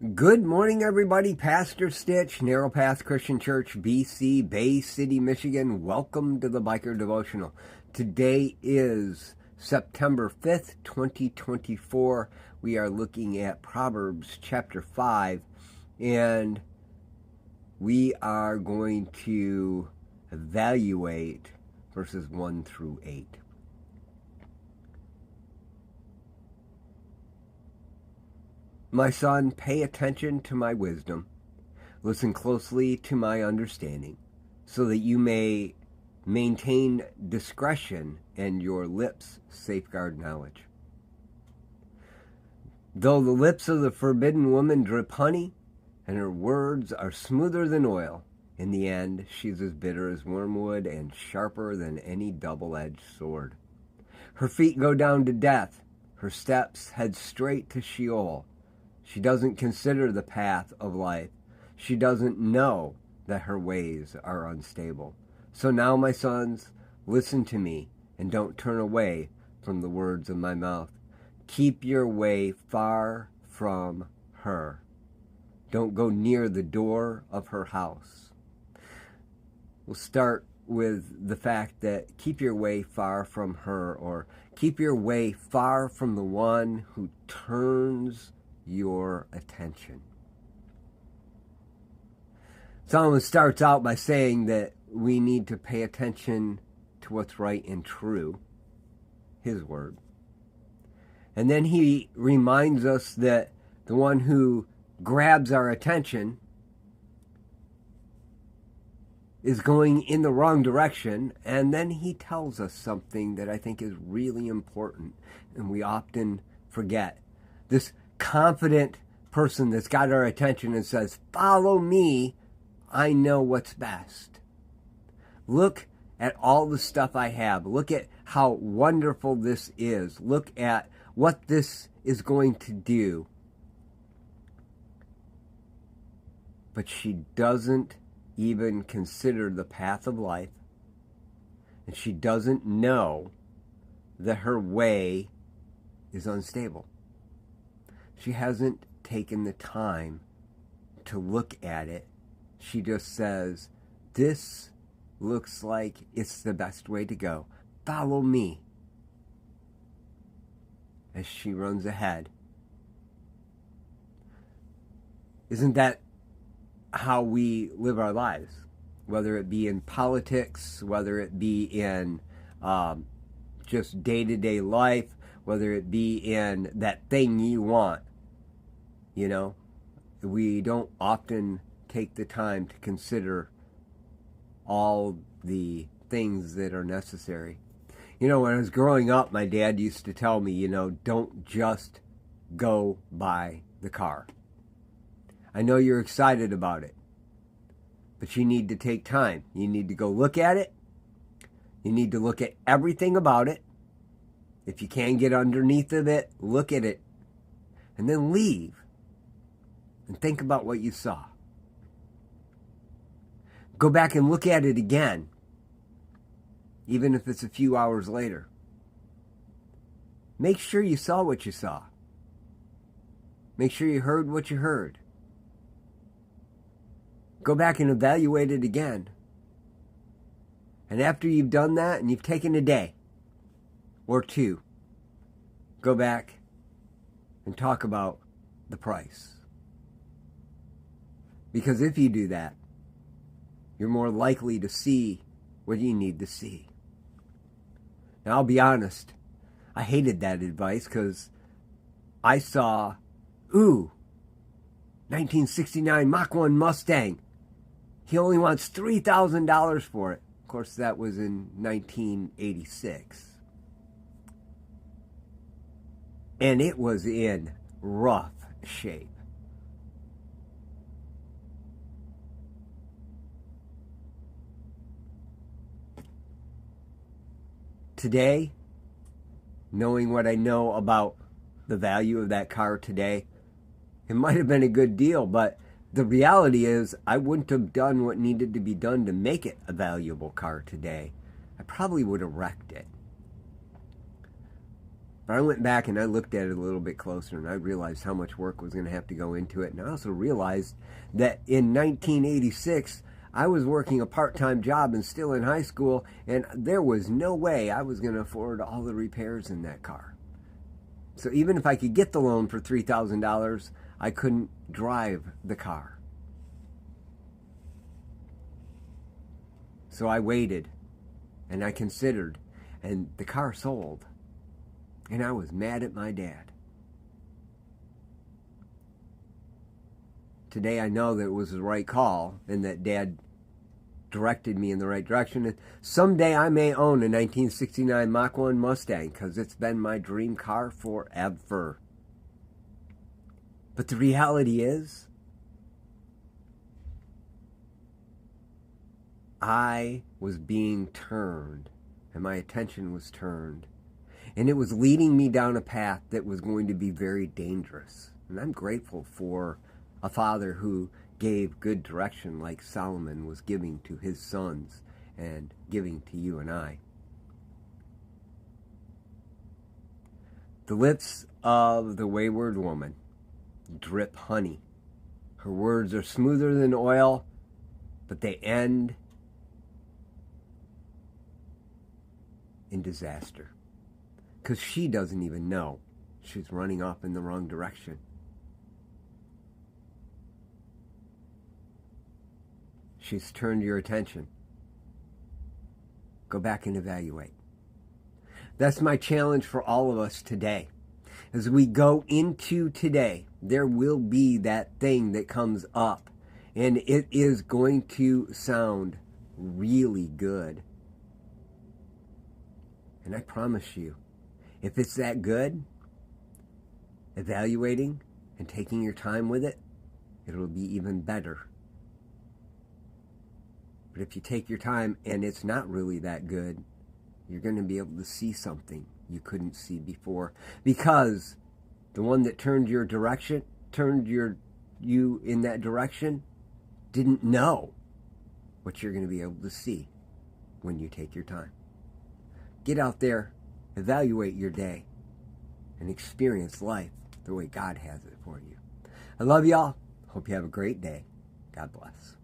Good morning, everybody. Pastor Stitch, Narrow Path Christian Church, BC, Bay City, Michigan. Welcome to the Biker Devotional. Today is September 5th, 2024. We are looking at Proverbs chapter 5, and we are going to evaluate verses 1 through 8. My son, pay attention to my wisdom. Listen closely to my understanding, so that you may maintain discretion and your lips safeguard knowledge. Though the lips of the forbidden woman drip honey, and her words are smoother than oil, in the end she's as bitter as wormwood and sharper than any double-edged sword. Her feet go down to death, her steps head straight to Sheol. She doesn't consider the path of life. She doesn't know that her ways are unstable. So now, my sons, listen to me and don't turn away from the words of my mouth. Keep your way far from her. Don't go near the door of her house. We'll start with the fact that keep your way far from her, or keep your way far from the one who turns your attention. Solomon starts out by saying that we need to pay attention to what's right and true, his word. And then he reminds us that the one who grabs our attention is going in the wrong direction, and then he tells us something that I think is really important and we often forget. This confident person that's got our attention and says, follow me, I know what's best. Look at all the stuff I have. Look at how wonderful this is. Look at what this is going to do. But she doesn't even consider the path of life, and she doesn't know that her way is unstable. She hasn't taken the time to look at it. She just says, this looks like it's the best way to go. Follow me. As she runs ahead. Isn't that how we live our lives? Whether it be in politics, whether it be in just day-to-day life, whether it be in that thing you want. You know, we don't often take the time to consider all the things that are necessary. You know, when I was growing up, my dad used to tell me, don't just go buy the car. I know you're excited about it, but you need to take time. You need to go look at it. You need to look at everything about it. If you can't get underneath of it, look at it, and then leave. And think about what you saw. Go back and look at it again, even if it's a few hours later. Make sure you saw what you saw. Make sure you heard what you heard. Go back and evaluate it again. And after you've done that and you've taken a day or two, go back and talk about the price. Because if you do that, you're more likely to see what you need to see. Now, I'll be honest, I hated that advice because I saw, 1969 Mach 1 Mustang. He only wants $3,000 for it. Of course, that was in 1986. And it was in rough shape. Today, knowing what I know about the value of that car today, it might have been a good deal, but the reality is I wouldn't have done what needed to be done to make it a valuable car today. I probably would have wrecked it. But I went back and I looked at it a little bit closer, and I realized how much work was going to have to go into it. And I also realized that in 1986, I was working a part-time job and still in high school, and there was no way I was going to afford all the repairs in that car. So even if I could get the loan for $3,000, I couldn't drive the car. So I waited, and I considered, and the car sold. And I was mad at my dad. Today I know that it was the right call and that Dad directed me in the right direction. And someday I may own a 1969 Mach 1 Mustang because it's been my dream car forever. But the reality is, I was being turned, and my attention was turned. And it was leading me down a path that was going to be very dangerous. And I'm grateful for a father who gave good direction like Solomon was giving to his sons and giving to you and I. The lips of the wayward woman drip honey. Her words are smoother than oil, but they end in disaster. Because she doesn't even know she's running off in the wrong direction. She's turned your attention. Go back and evaluate. That's my challenge for all of us today. As we go into today, there will be that thing that comes up, and it is going to sound really good. And I promise you, if it's that good, evaluating and taking your time with it, it'll be even better. But if you take your time and it's not really that good, you're going to be able to see something you couldn't see before. Because the one that turned you in that direction, didn't know what you're going to be able to see when you take your time. Get out there, evaluate your day, and experience life the way God has it for you. I love y'all. Hope you have a great day. God bless.